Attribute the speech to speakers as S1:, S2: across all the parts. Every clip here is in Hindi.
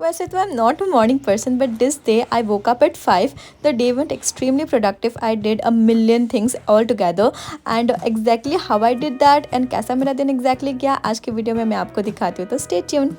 S1: वैसे तो I am not a morning person but this day I woke up at 5. The day went extremely productive. I did a million things all together and exactly how I did that and कैसा मेरा दिन एग्जैक्टली गया आज के वीडियो में मैं आपको दिखाती हूँ, तो स्टे ट्यून.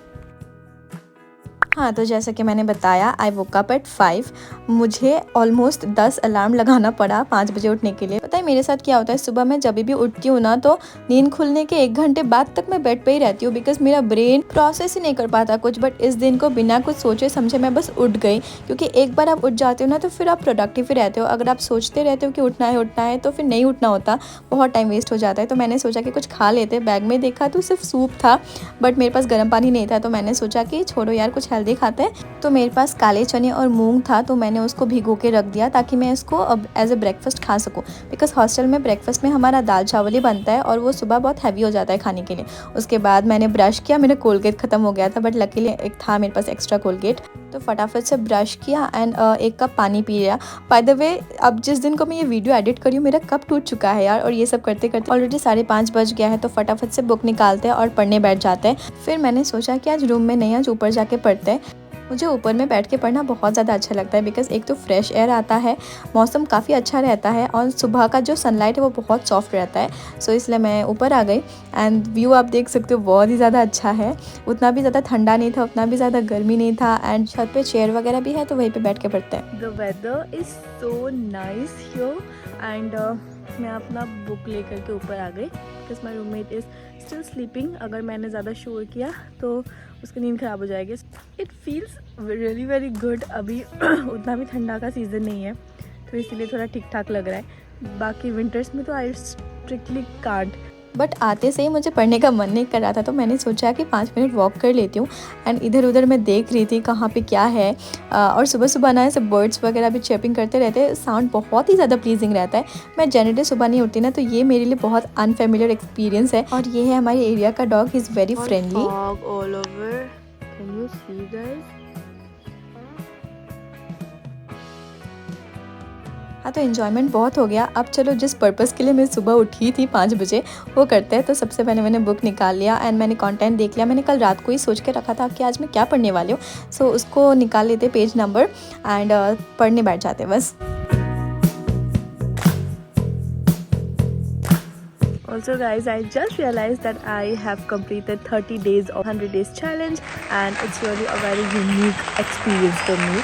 S1: हाँ, तो जैसा कि मैंने बताया आई वोक अप एट 5. मुझे ऑलमोस्ट 10 अलार्म लगाना पड़ा 5 बजे उठने के लिए. पता है मेरे साथ क्या होता है, सुबह मैं जब भी उठती हूँ ना तो नींद खुलने के 1 घंटे बाद तक मैं बेड पे ही रहती हूँ बिकॉज मेरा ब्रेन प्रोसेस ही नहीं कर पाता कुछ. बट इस दिन को बिना कुछ सोचे समझे मैं बस उठ गई, क्योंकि एक बार आप उठ जाते हो ना तो फिर आप प्रोडक्टिव ही रहते हो. अगर आप सोचते रहते हो कि उठना है तो फिर नहीं उठना होता, बहुत टाइम वेस्ट हो जाता है. तो मैंने सोचा कि कुछ खा लेते. बैग में देखा तो सिर्फ सूप था बट मेरे पास गर्म पानी नहीं था, तो मैंने सोचा कि छोड़ो यार कुछ हेल्दी खाते हैं. तो मेरे पास काले चने और मूंग था, तो मैंने उसको भिगो के रख दिया ताकि मैं इसको अब एज ए ब्रेकफास्ट खा सकूं. बिकॉज हॉस्टल में ब्रेकफास्ट में हमारा दाल चावल ही बनता है और वो सुबह बहुत हैवी हो जाता है खाने के लिए. उसके बाद मैंने ब्रश किया, मेरा कोलगेट ख़त्म हो गया था बट लकीली एक था मेरे पास एक्स्ट्रा कोलगेट, तो फटाफट से ब्रश किया एंड 1 कप पानी पी लिया. बाय द वे अब जिस दिन को मैं ये वीडियो एडिट करी हूँ मेरा कप टूट चुका है यार, और ये सब करते करते ऑलरेडी 5:30 बज गया है. तो फटाफट से बुक निकालते हैं और पढ़ने बैठ जाते हैं. फिर मैंने सोचा कि आज रूम में नहीं, आज ऊपर जाके पढ़ते हैं. मुझे ऊपर में बैठ के पढ़ना बहुत ज़्यादा अच्छा लगता है बिकॉज़ एक तो फ्रेश एयर आता है, मौसम काफ़ी अच्छा रहता है और सुबह का जो सनलाइट है वो बहुत सॉफ्ट रहता है. सो इसलिए मैं ऊपर आ गई एंड व्यू आप देख सकते हो बहुत ही ज़्यादा अच्छा है. उतना भी ज़्यादा ठंडा नहीं था, उतना भी ज़्यादा गर्मी नहीं था एंड छत पे चेयर वगैरह भी है तो वहीं पे बैठ के पढ़ते हैं. The weather is so nice here and मैं अपना बुक लेकर के ऊपर आ गई because my roommate is still sleeping. अगर मैंने ज़्यादा शोर किया तो उसकी नींद ख़राब हो जाएगी. It feels really very good. अभी उतना भी ठंडा का सीज़न नहीं है तो इसीलिए थोड़ा ठीक ठाक लग रहा है. बाकी विंटर्स में तो आई स्ट्रिक्टली कांट. बट आते से ही मुझे पढ़ने का मन नहीं कर रहा था, तो मैंने सोचा कि 5 मिनट वॉक कर लेती हूँ. एंड इधर उधर मैं देख रही थी कहाँ पे क्या है. और सुबह सुबह ना ऐसे बर्ड्स वगैरह भी चेपिंग करते रहते हैं, साउंड बहुत ही ज़्यादा प्लीजिंग रहता है. मैं जनरली सुबह नहीं उठती ना, तो ये मेरे लिए बहुत अनफेमिलियर एक्सपीरियंस है. और ये है हमारे एरिया का dog, is very friendly. All over, can you see guys? हाँ, तो इन्जॉयमेंट बहुत हो गया. अब चलो जिस पर्पज़ के लिए मैं सुबह उठी थी 5 बजे वो करते हैं. तो सबसे पहले मैंने बुक निकाल लिया एंड मैंने कंटेंट देख लिया. मैंने कल रात को ही सोच के रखा था कि आज मैं क्या पढ़ने वाली हूँ. सो उसको निकाल लेते पेज नंबर एंड पढ़ने बैठ जाते बस. Also guys, I just realized that I have completed 30 days of 100 days challenge and it's really a very unique experience for me.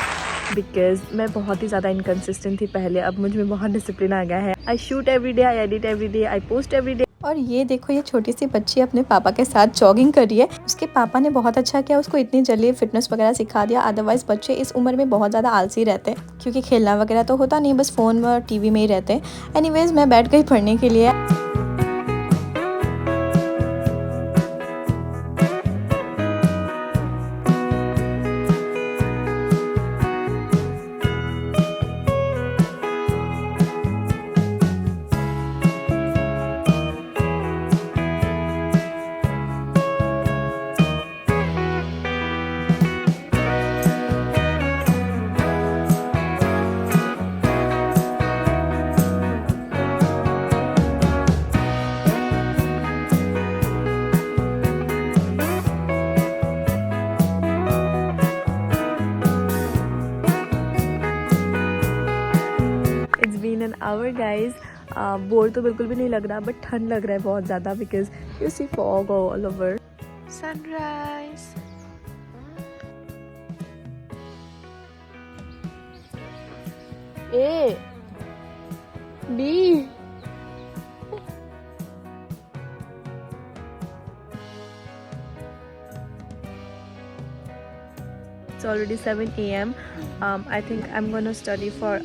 S1: Because मैं बहुत ही ज़्यादा इनकन्सिस्टेंट थी पहले, अब मुझ में बहुत डिसिप्लिन आ गया है. I shoot every day, I edit every day, I post every day. और ये देखो, ये छोटी सी बच्ची अपने पापा के साथ जॉगिंग कर रही है. उसके पापा ने बहुत अच्छा किया, उसको इतनी जल्दी फिटनेस वगैरह सिखा दिया. अदरवाइज बच्चे इस उम्र में बहुत ज़्यादा आलसी रहते हैं क्योंकि खेलना वगैरह तो होता नहीं, बस फ़ोन और टीवी में ही रहते हैं. एनीवेज मैं बैठ गई पढ़ने के लिए. An hour guys. बोर तो बिल्कुल भी नहीं लग रहा बट ठंड लग रहा है बहुत ज़्यादा because you see fog all over. Sunrise. A B. It's already 7 a.m. I think I'm gonna study for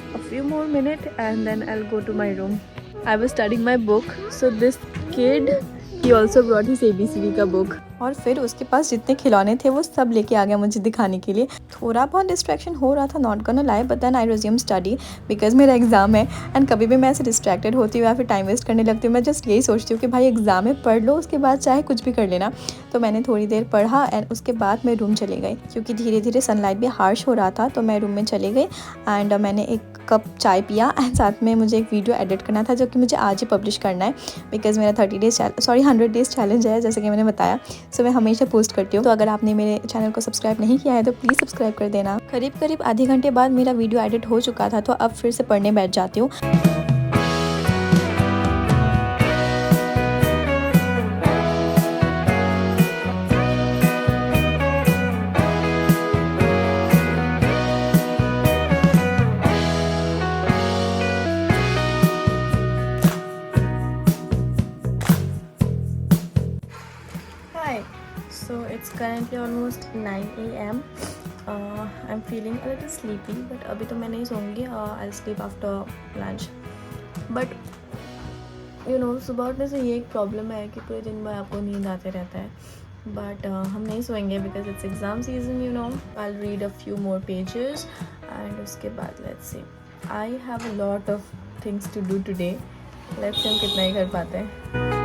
S1: a few more minutes and then I'll go to my room. I was studying my book, so this kid, he also brought his ABCD का book. और फिर उसके पास जितने खिलौने थे वो सब लेके आ गया मुझे दिखाने के लिए. थोड़ा बहुत डिस्ट्रैक्शन हो रहा था, not gonna lie, but then I resume study because मेरा एग्ज़ाम है. एंड कभी भी मैं ऐसे डिस्ट्रैक्टेड होती हूँ या फिर टाइम वेस्ट करने लगती हूँ, मैं जस्ट यही सोचती हूँ कि भाई एग्ज़ाम में पढ़ लो, उसके बाद चाहे कुछ भी कर लेना. तो मैंने थोड़ी देर पढ़ा एंड उसके बाद मैं रूम चली गई क्योंकि धीरे धीरे सनलाइट भी हार्श हो रहा था. तो मैं रूम में चली गई एंड मैंने 1 कप चाय पिया एंड साथ में मुझे एक वीडियो एडिट करना था जो कि मुझे आज ही पब्लिश करना है बिकॉज मेरा 100 डेज़ चैलेंज है जैसे कि मैंने बताया. सो मैं हमेशा पोस्ट करती हूँ। तो अगर आपने मेरे चैनल को सब्सक्राइब नहीं किया है तो प्लीज़ सब्सक्राइब कर देना। करीब आधे घंटे बाद मेरा वीडियो एडिट हो चुका था, तो अब फिर से पढ़ने बैठ जाती हूँ। So it's currently almost 9 a.m. I'm feeling a little sleepy, but अभी तो मैं नहीं सोऊंगी. I'll sleep after lunch. But you know, सुबह उठने से ये एक प्रॉब्लम है कि पूरे दिन भर आपको नींद आते रहता है. But हम नहीं सोएंगे because it's exam season, you know. I'll read a few more pages and उसके बाद let's see. I have a lot of things to do today. Let's see हम कितना ही कर पाते हैं.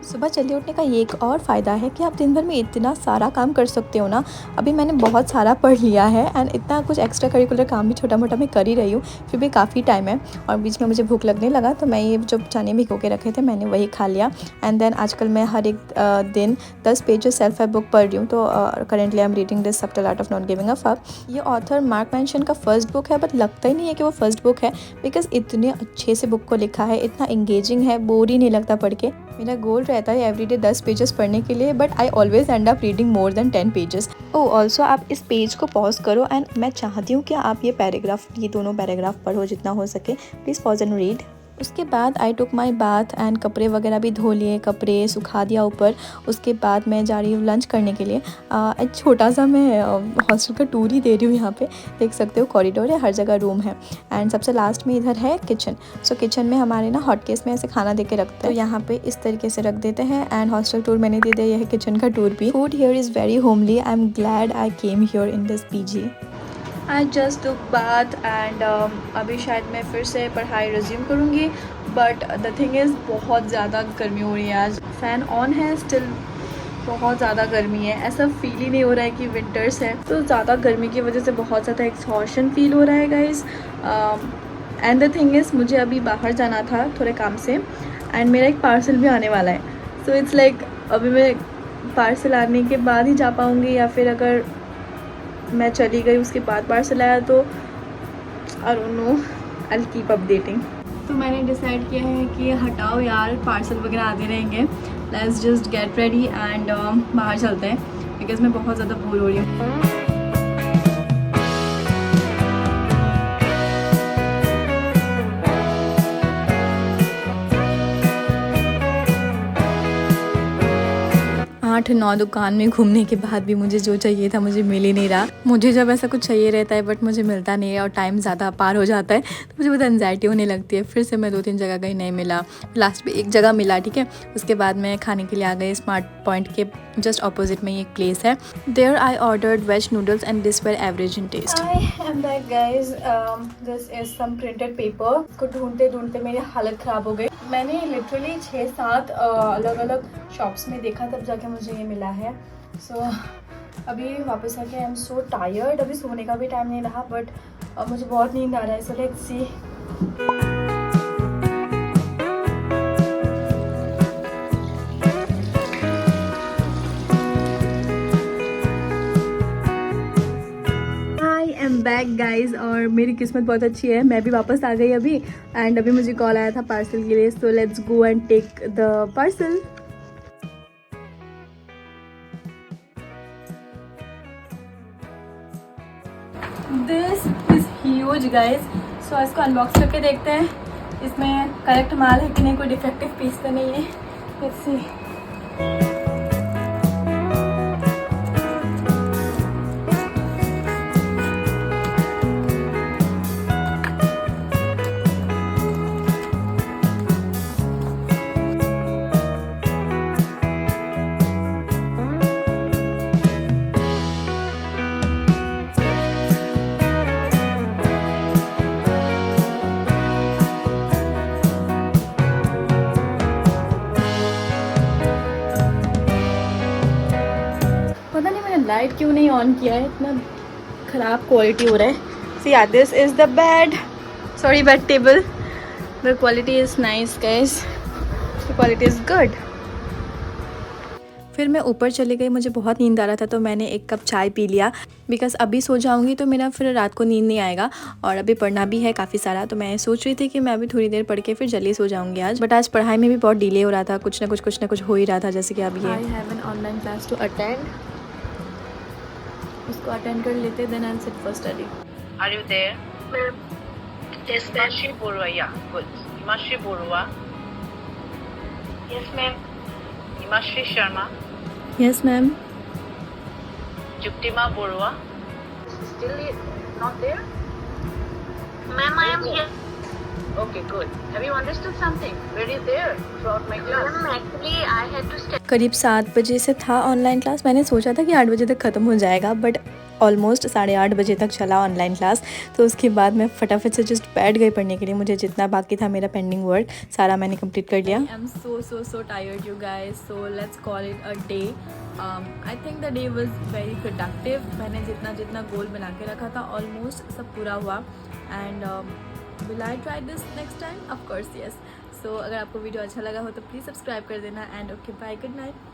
S1: सुबह जल्दी उठने का ये एक और फ़ायदा है कि आप दिन भर में इतना सारा काम कर सकते हो ना. अभी मैंने बहुत सारा पढ़ लिया है एंड इतना कुछ एक्स्ट्रा करिकुलर काम भी छोटा मोटा मैं कर ही रही हूँ. फिर भी काफ़ी टाइम है और बीच में मुझे भूख लगने लगा तो मैं ये जो चने भिगो के रखे थे मैंने वही खा लिया. एंड देन आजकल मैं हर एक दिन 10 पेजेस सेल्फ हेल्प बुक पढ़ रही हूँ. तो currently I am reading this subtle art of not giving a fuck. ये ऑथर मार्क मेंशन का फर्स्ट बुक है, बट लगता ही नहीं है कि वो फर्स्ट बुक है बिकॉज इतने अच्छे से बुक को लिखा है, इतना इंगेजिंग है, बोर ही नहीं लगता पढ़ के. मेरा गोल रहता है एवरीडे 10 पेजेस पढ़ने के लिए, but I always and up reading more than 10 pages. Oh also आप इस पेज को पॉज करो एंड मैं चाहती हूँ कि आप ये दोनों पैराग्राफ पढ़ो जितना हो सके. Please pause and read. उसके बाद आई टुक माई बाथ एंड कपड़े वगैरह भी धो लिए, कपड़े सुखा दिया ऊपर. उसके बाद मैं जा रही हूँ लंच करने के लिए. एक छोटा सा मैं हॉस्टल का टूर ही दे रही हूँ. यहाँ पे देख सकते हो कॉरिडोर है, हर जगह रूम है. एंड सबसे लास्ट में इधर है किचन. सो किचन में हमारे ना हॉट केस में ऐसे खाना दे के रखते हैं, तो यहाँ पे इस तरीके से रख देते हैं. एंड हॉस्टल टूर मैंने दे दिया, यह है किचन का टूर भी. Food here is very homely. I am glad I came here in this PG. I just took bath and अभी शायद मैं फिर से पढ़ाई रिज्यूम करूँगी. बट द थिंग इज़ बहुत ज़्यादा गर्मी हो रही है आज. फ़ैन ऑन है, स्टिल बहुत ज़्यादा गर्मी है. ऐसा फील ही नहीं हो रहा है कि विंटर्स है. तो ज़्यादा गर्मी की वजह से बहुत ज़्यादा एक्सहॉशन फील हो रहा है guys. And the thing is मुझे अभी बाहर जाना था थोड़े काम से एंड मेरा एक पार्सल भी आने वाला है. सो इट्स लाइक अभी मैं पार्सल आने के बाद ही जा पाऊँगी, या फिर अगर मैं चली गई उसके बाद पार्सल आया तो I don't know, I will keep updating. तो मैंने डिसाइड किया है कि हटाओ यार, पार्सल वगैरह आते रहेंगे. Let's just get ready and बाहर चलते हैं बिकॉज मैं बहुत ज़्यादा बोर हो रही हूँ. 8-9 दुकान में घूमने के बाद भी मुझे जो चाहिए था मुझे मिल ही नहीं रहा. मुझे जब ऐसा कुछ चाहिए रहता है बट मुझे मिलता नहीं है और टाइम ज़्यादा पार हो जाता है तो मुझे बहुत एनजाइटी होने लगती है. फिर से मैं 2-3 जगह कहीं नहीं मिला. लास्ट में एक जगह मिला, ठीक है. उसके बाद मैं खाने के लिए आ गई. स्मार्ट पॉइंट के जस्ट अपोजिट में एक प्लेस है. There I ordered veg noodles and this was average in taste. I am back guys. This is some printed paper. इसको ढूंढते ढूंढते मेरी हालत ख़राब हो गई. मैंने लिटरली 6-7 अलग अलग शॉप्स में देखा तब जाके मुझे ये मिला है. सो अभी वापस आके आई एम सो टायर्ड. अभी सोने का भी टाइम नहीं रहा बट मुझे बहुत नींद आ रहा है. So let's see. Back guys. और मेरी किस्मत बहुत अच्छी है, मैं भी वापस आ गई अभी. एंड अभी मुझे कॉल आया था पार्सल के लिए. So let's go and take the parcel. This is huge guys. So इसको अनबॉक्स करके देखते हैं इसमें करेक्ट माल है कि नहीं, कोई डिफेक्टिव पीस तो नहीं है. Let's see. लाइट क्यों नहीं ऑन किया है, इतना ख़राब क्वालिटी हो रहा है. See this is the bed. Sorry bed table. The quality is nice guys. The quality is good. फिर मैं ऊपर चली गई, मुझे बहुत नींद आ रहा था तो मैंने एक कप चाय पी लिया, बिकॉज़ अभी सो जाऊंगी तो मेरा फिर रात को नींद नहीं आएगा और अभी पढ़ना भी है काफ़ी सारा। तो मैं सोच रही थी कि मैं अभी थोड़ी देर पढ़ के फिर जल्दी सो जाऊंगी आज, बट आज पढ़ाई में भी बहुत डिले हो रहा था, कुछ ना कुछ हो ही रहा था। जैसे कि अब ये I have an online class to attend, उसको अटेंड कर लेते, then I will sit for study.
S2: Are you there ma'am? Yes ma'am. Himashri Barua, yeah good. Himashri Barua, yes ma'am. Himashri Sharma,
S1: yes ma'am.
S2: Juptima Borua, still not there?
S3: Ma'am, I am here.
S2: Okay, good. Have you understood something? Were you there throughout my class?
S3: Ma'am, actually, I had to study.
S1: करीब 7 बजे से था ऑनलाइन क्लास। मैंने सोचा था कि 8 बजे तक ख़त्म हो जाएगा, बट ऑलमोस्ट 8:30 बजे तक चला ऑनलाइन क्लास। तो उसके बाद मैं फटाफट से जस्ट बैठ गई पढ़ने के लिए। मुझे जितना बाकी था मेरा पेंडिंग वर्क सारा मैंने कंप्लीट कर लिया। I am so tired you guys, so let's call it a day. I think the day was very productive. मैंने जितना गोल बना के रखा था ऑलमोस्ट सब पूरा हुआ। And will I try this next time? Of course yes. So अगर आपको वीडियो अच्छा लगा हो तो प्लीज़ सब्सक्राइब कर देना। And okay bye, good night.